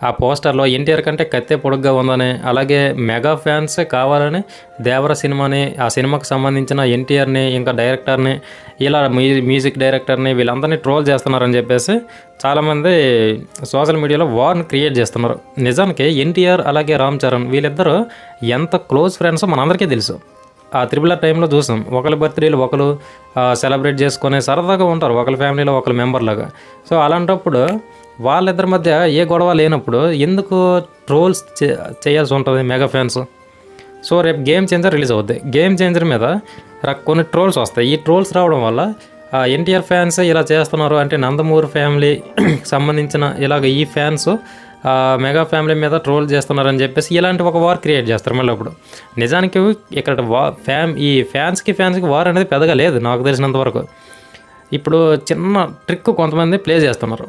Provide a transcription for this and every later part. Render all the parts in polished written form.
ఆ పోస్టర్‌లో ఎన్టీఆర్ కంటే కత్తే పొడుగ్గా ఉందని, అలాగే మెగా ఫ్యాన్సే కావాలని 'దేవర' సినిమాని, ఆ సినిమాకి సంబంధించిన ఎన్టీఆర్‌ని, ఇంకా డైరెక్టర్‌ని, ఇలా మ్యూజిక్ డైరెక్టర్‌ని వీళ్ళందరినీ ట్రోల్ చేస్తున్నారని చెప్పేసి చాలామంది సోషల్ మీడియాలో వార్‌ని క్రియేట్ చేస్తున్నారు. నిజానికి ఎన్టీఆర్ అలాగే రామ్ చరణ్ వీళ్ళిద్దరూ ఎంత క్లోజ్ ఫ్రెండ్సో మనందరికీ తెలుసు. ఆ 'త్రిబుల్ ఆర్' టైంలో చూసాం. ఒకళ్ళ బర్త్‌డేలు ఒకళ్ళు సెలబ్రేట్ చేసుకొని సరదాగా ఉంటారు. ఒకళ్ళ ఫ్యామిలీలో ఒకళ్ళ మెంబర్‌లాగా. సో, అలాంటప్పుడు వాళ్ళిద్దరి మధ్య ఏ గొడవ లేనప్పుడు ఎందుకు ట్రోల్స్ చేయాల్సి ఉంటుంది మెగా ఫ్యాన్స్? సో, రేపు 'గేమ్ చేంజర్' రిలీజ్ అవుద్ది. 'గేమ్ చేంజర్' మీద కొన్ని ట్రోల్స్ వస్తాయి. ఈ ట్రోల్స్ రావడం వల్ల ఎన్టీఆర్ ఫ్యాన్సే ఇలా చేస్తున్నారు అంటే నందమూరి ఫ్యామిలీ సంబంధించిన ఇలాగ ఈ ఫ్యాన్స్ మెగా ఫ్యామిలీ మీద ట్రోల్ చేస్తున్నారని చెప్పేసి ఇలాంటి ఒక వార్ క్రియేట్ చేస్తారు మళ్ళీ అప్పుడు. నిజానికి ఇక్కడ ఈ ఫ్యాన్స్కి వార్ అనేది పెద్దగా లేదు నాకు తెలిసినంత వరకు. ఇప్పుడు చిన్న ట్రిక్ కొంతమంది ప్లే చేస్తున్నారు.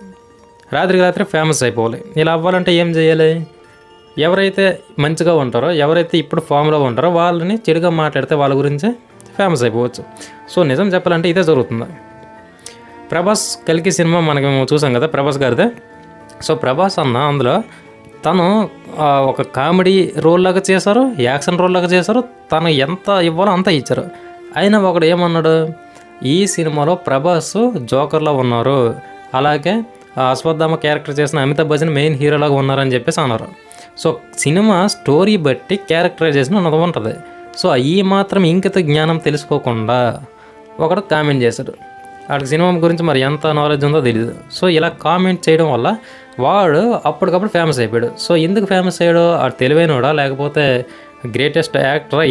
రాత్రికి రాత్రి ఫేమస్ అయిపోవాలి. ఇలా అవ్వాలంటే ఏం చేయాలి? ఎవరైతే మంచిగా ఉంటారో, ఎవరైతే ఇప్పుడు ఫామ్లో ఉంటారో వాళ్ళని చెడుగా మాట్లాడితే వాళ్ళ గురించి ఫేమస్ అయిపోవచ్చు. సో, నిజం చెప్పాలంటే ఇదే జరుగుతుంది. ప్రభాస్ 'కల్కి' సినిమా మనకి చూసాం కదా, ప్రభాస్ గారిదే. సో, ప్రభాస్ అన్న అందులో తను ఒక కామెడీ రోల్ లాగా చేశారు, యాక్షన్ రోల్ లాగా చేశారు. తను ఎంత ఇవ్వాలో అంత ఇచ్చారు. అయినా ఒకడు ఏమన్నాడు, ఈ సినిమాలో ప్రభాస్ జోకర్లో ఉన్నారు, అలాగే అశ్వత్థామ క్యారెక్టర్ చేసిన అమితాబ్ బచ్చన్ మెయిన్ హీరోలాగా ఉన్నారని చెప్పేసి అన్నారు. సో, సినిమా స్టోరీ బట్టి క్యారెక్టరైజేషన్ అన్నది ఉంటుంది. సో, ఈ మాత్రం ఇంకిత జ్ఞానం తెలుసుకోకుండా ఒకడు కామెంట్ చేశాడు. వాడికి సినిమా గురించి మరి ఎంత నాలెడ్జ్ ఉందో తెలియదు. సో, ఇలా కామెంట్ చేయడం వల్ల వాడు అప్పటికప్పుడు ఫేమస్ అయిపోయాడు. సో, ఎందుకు ఫేమస్ అయ్యాడు? వాడు తెలివైనోడా లేకపోతే గ్రేటెస్ట్ యాక్టరా?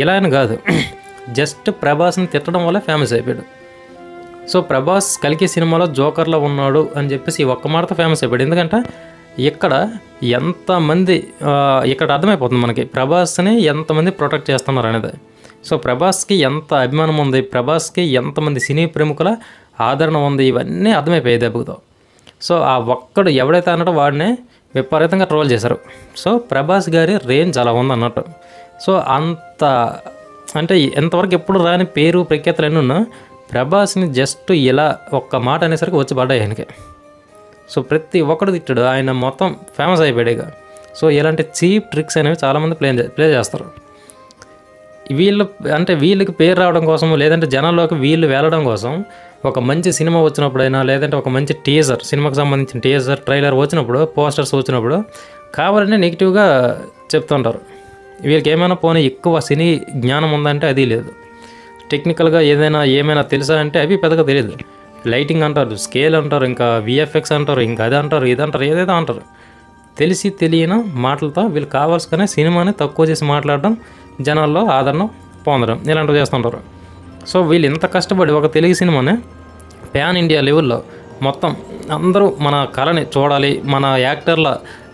ఇలా అని కాదు, జస్ట్ ప్రభాస్ని తిట్టడం వల్ల ఫేమస్ అయిపోయాడు. సో, ప్రభాస్ 'కల్కి' సినిమాలో జోకర్లో ఉన్నాడు అని చెప్పేసి ఈ ఒక్క మాటతో ఫేమస్ అయిపోయాడు. ఎందుకంటే ఇక్కడ ఎంతమంది ఇక్కడ అర్థమైపోతుంది మనకి ప్రభాస్ని ఎంతమంది ప్రొటెక్ట్ చేస్తున్నారు అనేది. సో, ప్రభాస్కి ఎంత అభిమానం ఉంది, ప్రభాస్కి ఎంతమంది సినీ ప్రముఖుల ఆదరణ ఉంది, ఇవన్నీ అర్థమైపోయాయి దెబ్బతో. సో, ఆ ఒక్కడు ఎవడైతే అన్నాడో వాడిని విపరీతంగా ట్రోల్ చేశారు. సో, ప్రభాస్ గారి రేంజ్ అలా ఉంది అన్నట్టు. సో, అంత అంటే ఎంతవరకు ఎప్పుడు రాని పేరు ప్రఖ్యాతలు ఎన్ని ఉన్నా ప్రభాస్ని జస్ట్ ఇలా ఒక్క మాట అనేసరికి వచ్చి పడ్డాయి ఆయనకి. సో, ప్రతి ఒక్కడు తిట్టాడు, ఆయన మొత్తం ఫేమస్ అయిపోయాడు ఇక. సో, ఇలాంటి చీప్ ట్రిక్స్ అనేవి చాలామంది ప్లే చేస్తారు. వీళ్ళకి పేరు రావడం కోసం, లేదంటే జనాల్లోకి వీళ్ళు వెళ్ళడం కోసం ఒక మంచి సినిమా వచ్చినప్పుడైనా, లేదంటే ఒక మంచి టీజర్, సినిమాకి సంబంధించిన టీజర్, ట్రైలర్ వచ్చినప్పుడు, పోస్టర్స్ వచ్చినప్పుడు కావాలని నెగిటివ్గా చెప్తుంటారు. వీళ్ళకి ఏమైనా పోనీ ఎక్కువ సినీ జ్ఞానం ఉందంటే అది లేదు. టెక్నికల్గా ఏమైనా తెలుసా అంటే అవి పెద్దగా తెలియదు. లైటింగ్ అంటారు, స్కేల్ అంటారు, ఇంకా విఎఫ్ఎక్స్ అంటారు, ఇంకా అది అంటారు, ఇది అంటారు, ఏదేదో అంటారు. తెలిసి తెలియని మాటలతో వీళ్ళు కావాల్సుకునే సినిమాని తక్కువ చేసి మాట్లాడడం, జనాల్లో ఆదరణ పొందడం ఇలాంటివి చేస్తుంటారు. సో, వీళ్ళు ఇంత కష్టపడి ఒక తెలుగు సినిమాని ప్యాన్ ఇండియా లెవెల్లో మొత్తం అందరూ మన కళని చూడాలి, మన యాక్టర్ల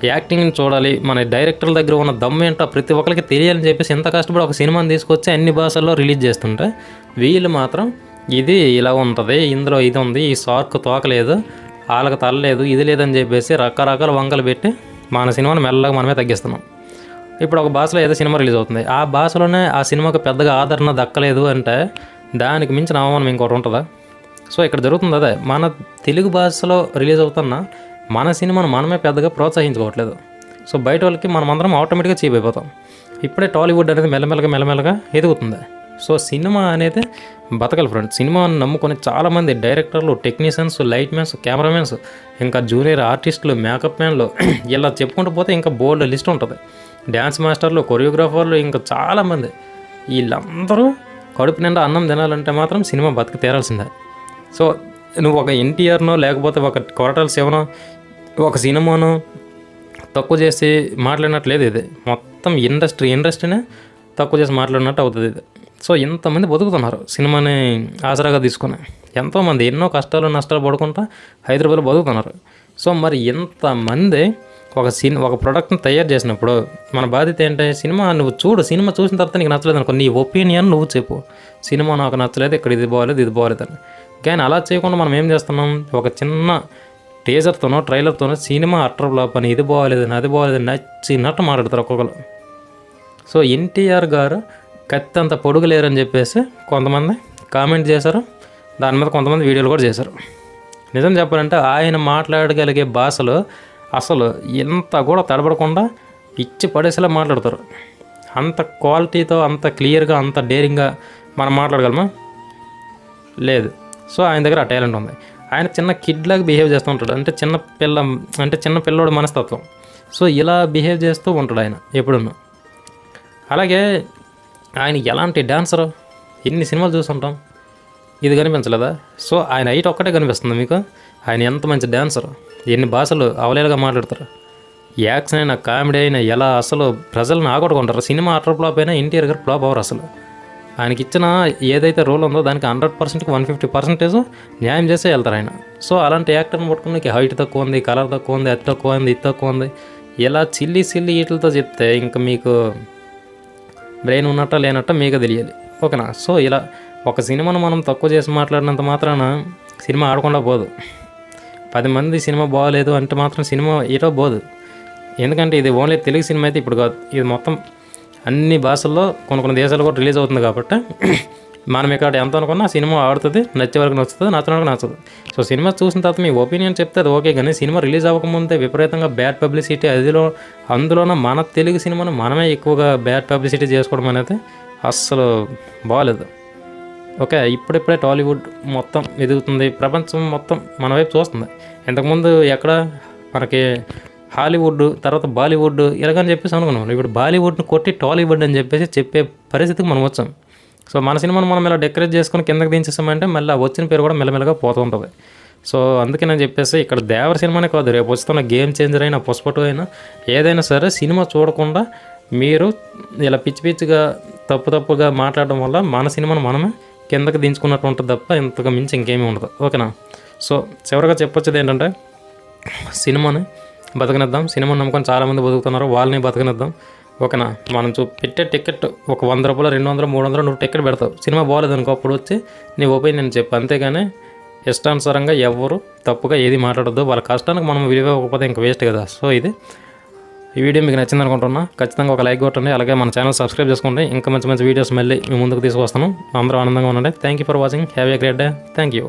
యాక్టింగ్ని చూడాలి, మన డైరెక్టర్ల దగ్గర ఉన్న దమ్ము ఏంటో ప్రతి ఒక్కరికి తెలియాలని చెప్పేసి ఎంత కష్టపడి ఒక సినిమాని తీసుకొచ్చి అన్ని భాషల్లో రిలీజ్ చేస్తుంటే వీళ్ళు మాత్రం ఇది ఇలా ఉంటుంది, ఇందులో ఇది ఉంది, ఈ షార్క్ తోకలేదు, వాళ్ళకి తలలేదు, ఇది లేదని చెప్పేసి రకరకాల వంకలు పెట్టి మన సినిమాని మెల్లగా మనమే తగ్గిస్తున్నాం. ఇప్పుడు ఒక భాషలో ఏదో సినిమా రిలీజ్ అవుతుంది, ఆ భాషలోనే ఆ సినిమాకి పెద్దగా ఆదరణ దక్కలేదు అంటే దానికి మించిన అవమానం ఇంకోటి ఉంటుందా? సో, ఇక్కడ జరుగుతుంది అదే. మన తెలుగు భాషలో రిలీజ్ అవుతున్న మన సినిమాను మనమే పెద్దగా ప్రోత్సహించుకోవట్లేదు. సో, బయట వాళ్ళకి మనమందరం ఆటోమేటిక్గా చీప్ అయిపోతాం. ఇప్పుడే టాలీవుడ్ అనేది మెల్లమెల్లగా ఎదుగుతుంది. సో, సినిమా అనేది బతకాలి ఫ్రెండ్స్. సినిమాని నమ్ముకొని చాలామంది డైరెక్టర్లు, టెక్నీషియన్స్, లైట్ మ్యాన్స్, కెమెరామెన్స్, ఇంకా జూనియర్ ఆర్టిస్టులు, మేకప్ మ్యాన్లు ఇలా చెప్పుకుంటూ పోతే ఇంకా బోల్డ్ లిస్ట్ ఉంటుంది. డ్యాన్స్ మాస్టర్లు, కొరియోగ్రాఫర్లు, ఇంకా చాలామంది. వీళ్ళందరూ కడుపు నిండా అన్నం తినాలంటే మాత్రం సినిమా బతికి తీరాల్సిందే. సో, నువ్వు ఒక ఎన్టీఆర్నో లేకపోతే ఒక కొరటాల శివనో ఒక సినిమాను తక్కువ చేసి మాట్లాడినట్లేదు. ఇది మొత్తం ఇండస్ట్రీనే తక్కువ చేసి మాట్లాడినట్టు అవుతుంది ఇది. సో, ఇంతమంది బతుకుతున్నారు సినిమాని ఆసరాగా తీసుకొని. ఎంతోమంది ఎన్నో కష్టాలు నష్టాలు పడుకుంటా హైదరాబాద్లో బతుకుతున్నారు. సో, మరి ఎంతమంది ఒక ప్రోడక్ట్ని తయారు చేసినప్పుడు మన బాధ్యత ఏంటి? సినిమా నువ్వు చూడు, సినిమా చూసిన తర్వాత నీకు నచ్చలేదు అనుకో, నీ ఒపీనియన్ నువ్వు చెప్పు, సినిమా నాకు నచ్చలేదు, ఇక్కడ ఇది బాగోలేదు అని. కానీ అలా చేయకుండా మనం ఏం చేస్తున్నాం, ఒక చిన్న టీజర్తోనో ట్రైలర్తోనో సినిమా అట్టర్ ఫ్లాప్ అని, ఇది బాగోలేదని, అది బాగోలేదని నచ్చినట్టు మాట్లాడతారు ఒక్కొక్కరు. సో, ఎన్టీఆర్ గారు కత్తి అంత పొడుగు లేరని చెప్పేసి కొంతమంది కామెంట్ చేశారు, దాని మీద కొంతమంది వీడియోలు కూడా చేశారు. నిజం చెప్పాలంటే ఆయన మాట్లాడగలిగే భాషలో అసలు ఎంత కూడా తడబడకుండా ఇచ్చి పడేసేలా మాట్లాడతారు. అంత క్వాలిటీతో, అంత క్లియర్గా, అంత డేరింగ్గా మనం మాట్లాడగలమా? లేదు. సో ఆయన దగ్గర ఆ టాలెంట్ ఉంది. ఆయన చిన్న కిడ్ లాగా బిహేవ్ చేస్తూ ఉంటాడు. అంటే చిన్న పిల్లోడు మనస్తత్వం. సో ఇలా బిహేవ్ చేస్తూ ఉంటాడు ఆయన ఎప్పుడున్నా. అలాగే ఆయన ఎలాంటి డాన్సరు, ఎన్ని సినిమాలు చూస్తుంటాం, ఇది కనిపించలేదా? సో ఆయన హైట్ ఒక్కటే కనిపిస్తుంది మీకు. ఆయన ఎంత మంచి డాన్సరు, ఎన్ని భాషలు అవలేలుగా మాట్లాడతారు. యాక్షన్ అయినా, కామెడీ అయినా ఎలా అసలు ప్రజలను ఆకట్టుకుంటారు. సినిమా అటర్ ఫ్లాప్ అయినా ఎన్టీఆర్ గారు ఫ్లాప్ అవ్వరు అసలు. ఆయనకి ఇచ్చిన ఏదైతే రోల్ ఉందో దానికి 100%కి 150% న్యాయం చేసే వెళ్తారు ఆయన. సో అలాంటి యాక్టర్ని పట్టుకుని హైట్ తక్కువ ఉంది, కలర్ తక్కువ ఉంది, అది తక్కువ ఉంది, ఇది తక్కువ ఉంది, ఇలా సిల్లి వీటితో చెప్తే ఇంకా మీకు బ్రెయిన్ ఉన్నట్ట లేనట్ట మీకు తెలియాలి. ఓకేనా? సో ఇలా ఒక సినిమాను మనం తక్కువ చేసి మాట్లాడినంత మాత్రాన సినిమా ఆడకుండా పోదు. 10 మంది సినిమా బాగోలేదు అంటే మాత్రం సినిమా ఏటో పోదు. ఎందుకంటే ఇది ఓన్లీ తెలుగు సినిమా అయితే ఇప్పుడు కాదు, ఇది మొత్తం అన్ని భాషల్లో కొన్ని దేశాలు కూడా రిలీజ్ అవుతుంది. కాబట్టి మనం ఇక్కడ ఎంత అనుకున్నా సినిమా ఆడుతుంది, నచ్చే వరకు నచ్చుతుంది, నచ్చని వరకు నచ్చదు. సో సినిమా చూసిన తర్వాత మీ ఒపీనియన్ చెప్తే అది ఓకే, కానీ సినిమా రిలీజ్ అవ్వకముందే విపరీతంగా బ్యాడ్ పబ్లిసిటీ, అందులోన మన తెలుగు సినిమాను మనమే ఎక్కువగా బ్యాడ్ పబ్లిసిటీ చేసుకోవడం అనేది అస్సలు బాగాలేదు. ఓకే, ఇప్పుడిప్పుడే టాలీవుడ్ మొత్తం ఎదుగుతుంది, ప్రపంచం మొత్తం మన వైపు చూస్తుంది. ఇంతకుముందు ఎక్కడ మనకి హాలీవుడ్, తర్వాత బాలీవుడ్ ఇలాగని చెప్పేసి అనుకున్నాం. ఇప్పుడు బాలీవుడ్ని కొట్టి టాలీవుడ్ అని చెప్పేసి చెప్పే పరిస్థితికి మనం వచ్చాం. సో మన సినిమాను మనం ఇలా డెకరేట్ చేసుకొని కిందకి దించేసామంటే మళ్ళీ వచ్చిన పేరు కూడా మెల్లమెల్లగా పోతూ ఉంటుంది. సో అందుకే నేను చెప్పేసి ఇక్కడ దేవర సినిమానే కాదు, రేపు వస్తున్న గేమ్ చేంజర్ అయినా, పుష్ప 2 అయినా, ఏదైనా సరే సినిమా చూడకుండా మీరు ఇలా పిచ్చిగా తప్పుగా మాట్లాడడం వల్ల మన సినిమాను మనమే కిందకి దించుకున్నట్టు ఉంటుంది తప్ప ఇంతకు మించి ఇంకేమీ ఉండదు. ఓకేనా? సో చివరిగా చెప్పొచ్చేది ఏంటంటే సినిమాని బతకనిద్దాం. సినిమాని నమ్ముకొని చాలామంది బతుకుతున్నారు, వాళ్ళని బతకనిద్దాం. ఓకేనా? మనం పెట్టే టికెట్ ఒక 100 రూపాయలు, 200, 300 నువ్వు టికెట్ పెడతావు. సినిమా బాగాలేదనుకో, అప్పుడు వచ్చి నీ ఒపీనియన్ చెప్పు. అంతేగాని ఇష్టానుసారంగా ఎవరు తప్పుగా ఏది మాట్లాడద్దు. వాళ్ళ కష్టానికి మనం విలువ ఇవ్వకపోతే ఇంకా వేస్ట్ కదా. సో ఇది ఈ వీడియో మీకు నచ్చింది అనుకుంటున్నా. ఖచ్చితంగా ఒక లైక్ కొట్టండి. అలాగే మన ఛానల్ సబ్స్క్రైబ్ చేసుకోండి. ఇంకా మంచి వీడియోస్ మళ్ళీ మీ ముందుకు తీసుకొస్తాను. అందరూ ఆనందంగా ఉండండి. Thank you for watching. Have a great day. Thank you.